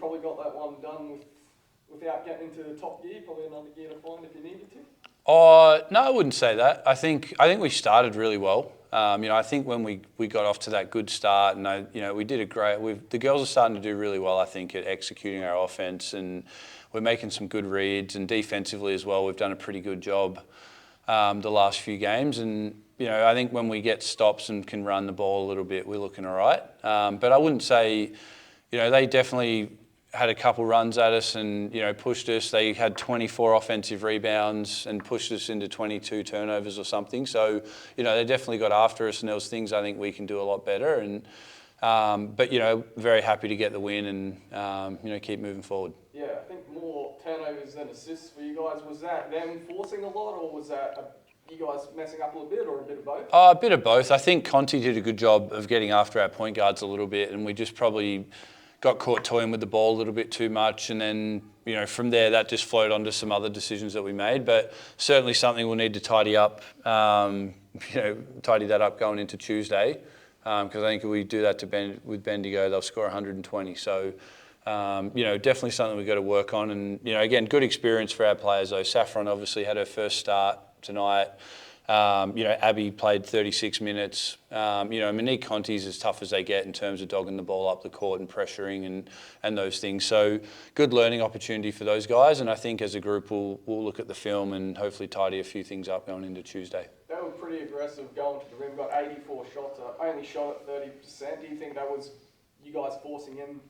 probably got that one done without getting into the top gear? Probably another gear to find if you needed to? No, I wouldn't say that. I think we started really well. I think when we got off to that good start, and we did a great. The girls are starting to do really well. I think at executing our offense, and we're making some good reads, and defensively as well. We've done a pretty good job the last few games, and I think when we get stops and can run the ball a little bit, we're looking all right. But I wouldn't say, they definitely had a couple runs at us and, pushed us. They had 24 offensive rebounds and pushed us into 22 turnovers or something. So, they definitely got after us, and there was things I think we can do a lot better. And but, very happy to get the win and, keep moving forward. Yeah, I think more turnovers than assists for you guys. Was that them forcing a lot, or was that you guys messing up a little bit, or a bit of both? A bit of both. I think Conti did a good job of getting after our point guards a little bit, and we just probably got caught toying with the ball a little bit too much, and then from there that just flowed onto some other decisions that we made. But certainly something we'll need to tidy up. Tidy that up going into Tuesday, because I think if we do that with Bendigo, they'll score 120. So definitely something we've got to work on. And again, good experience for our players though. Saffron obviously had her first start tonight. Abby played 36 minutes. Monique Conti's as tough as they get in terms of dogging the ball up the court and pressuring and those things. So good learning opportunity for those guys. And I think as a group, we'll look at the film and hopefully tidy a few things up going into Tuesday. They were pretty aggressive going to the rim. Got 84 shots. Only shot at 30%. Do you think that was you guys forcing them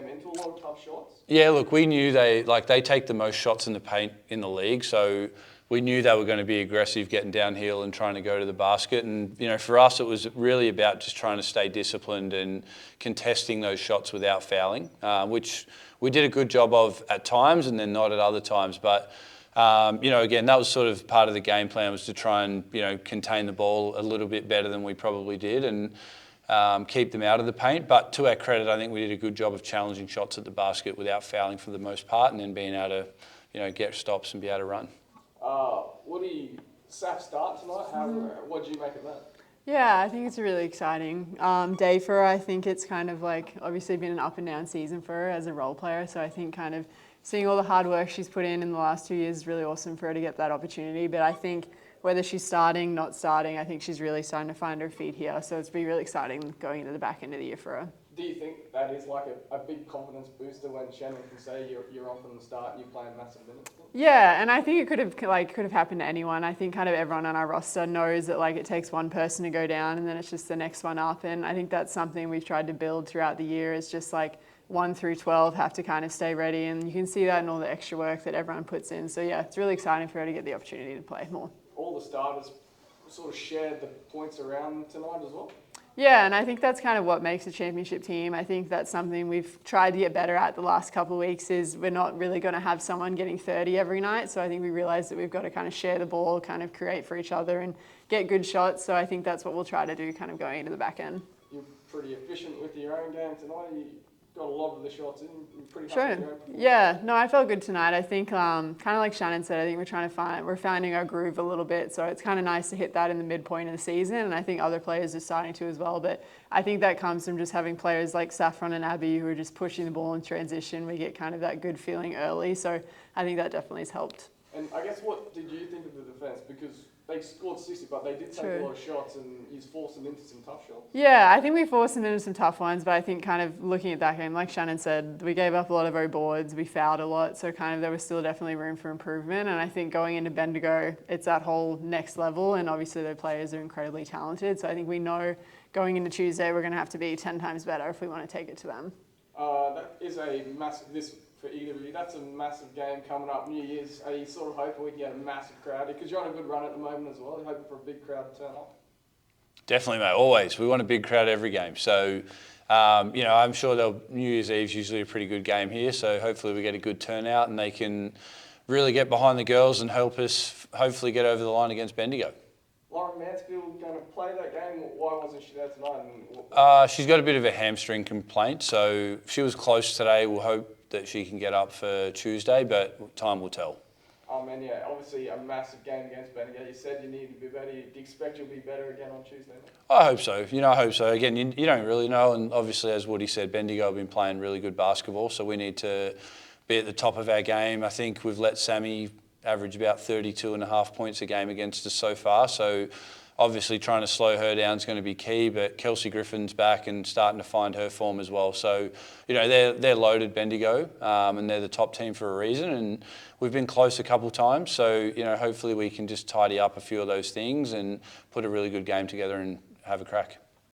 into a lot of tough shots? Yeah, look, we knew they take the most shots in the paint in the league. So we knew they were going to be aggressive, getting downhill and trying to go to the basket. And, for us, it was really about just trying to stay disciplined and contesting those shots without fouling, which we did a good job of at times and then not at other times. But, again, that was sort of part of the game plan, was to try and, contain the ball a little bit better than we probably did and keep them out of the paint. But to our credit, I think we did a good job of challenging shots at the basket without fouling for the most part, and then being able to, get stops and be able to run. Saf start tonight? What did you make of that? Yeah, I think it's a really exciting day for her. I think it's kind of like obviously been an up and down season for her as a role player. So I think kind of seeing all the hard work she's put in the last 2 years is really awesome for her to get that opportunity. But I think whether she's starting, not starting, I think she's really starting to find her feet here. So it's been really exciting going into the back end of the year for her. Do you think that is like a big confidence booster when Shannon can say you're on from the start and you're playing massive minutes? Yeah, and I think it could have happened to anyone. I think kind of everyone on our roster knows that it takes one person to go down and then it's just the next one up. And I think that's something we've tried to build throughout the year, is just 1 through 12 have to kind of stay ready, and you can see that in all the extra work that everyone puts in. So yeah, it's really exciting for her to get the opportunity to play more. All the starters sort of shared the points around tonight as well? Yeah, and I think that's kind of what makes a championship team. I think that's something we've tried to get better at the last couple of weeks, is we're not really going to have someone getting 30 every night. So I think we realised that we've got to kind of share the ball, kind of create for each other and get good shots. So I think that's what we'll try to do kind of going into the back end. You're pretty efficient with your own game tonight. You got a lot of the shots in. You're pretty sure. happy with your own performance. Yeah, no, I felt good tonight. I think kind of like Shannon said, I think we're finding our groove a little bit. So it's kind of nice to hit that in the midpoint of the season, and I think other players are starting to as well. But I think that comes from just having players like Saffron and Abby who are just pushing the ball in transition. We get kind of that good feeling early. So I think that definitely has helped. And I guess, what did you think of the defence? Because they scored 60, but they did take a lot of shots, and you forced them into some tough shots. Yeah, I think we forced them into some tough ones, but I think kind of looking at that game, like Shannon said, we gave up a lot of our boards, we fouled a lot, so kind of there was still definitely room for improvement. And I think going into Bendigo, it's that whole next level, and obviously the players are incredibly talented. So I think we know going into Tuesday we're going to have to be 10 times better if we want to take it to them. That is a massive, for either of you, that's a massive game coming up, New Year's. Are you sort of hoping we can get a massive crowd? Because you're on a good run at the moment as well. You're hoping for a big crowd to turn up? Definitely, mate. Always. We want a big crowd every game. So, I'm sure New Year's Eve's usually a pretty good game here. So hopefully we get a good turnout and they can really get behind the girls and help us hopefully get over the line against Bendigo. Lauren Mansfield going to play that game? Why wasn't she there tonight? She's got a bit of a hamstring complaint. So if she was close today, we'll hope that she can get up for Tuesday, but time will tell. And yeah, obviously a massive game against Bendigo. You said you need to be better. Do you expect you'll be better again on Tuesday night? I hope so. I hope so. Again, you don't really know, and obviously, as Woody said, Bendigo have been playing really good basketball, so we need to be at the top of our game. I think we've let Sammy average about 32.5 points a game against us so far, so obviously trying to slow her down is going to be key, but Kelsey Griffin's back and starting to find her form as well. So, they're loaded, Bendigo, and they're the top team for a reason, and we've been close a couple times, so, hopefully we can just tidy up a few of those things and put a really good game together and have a crack.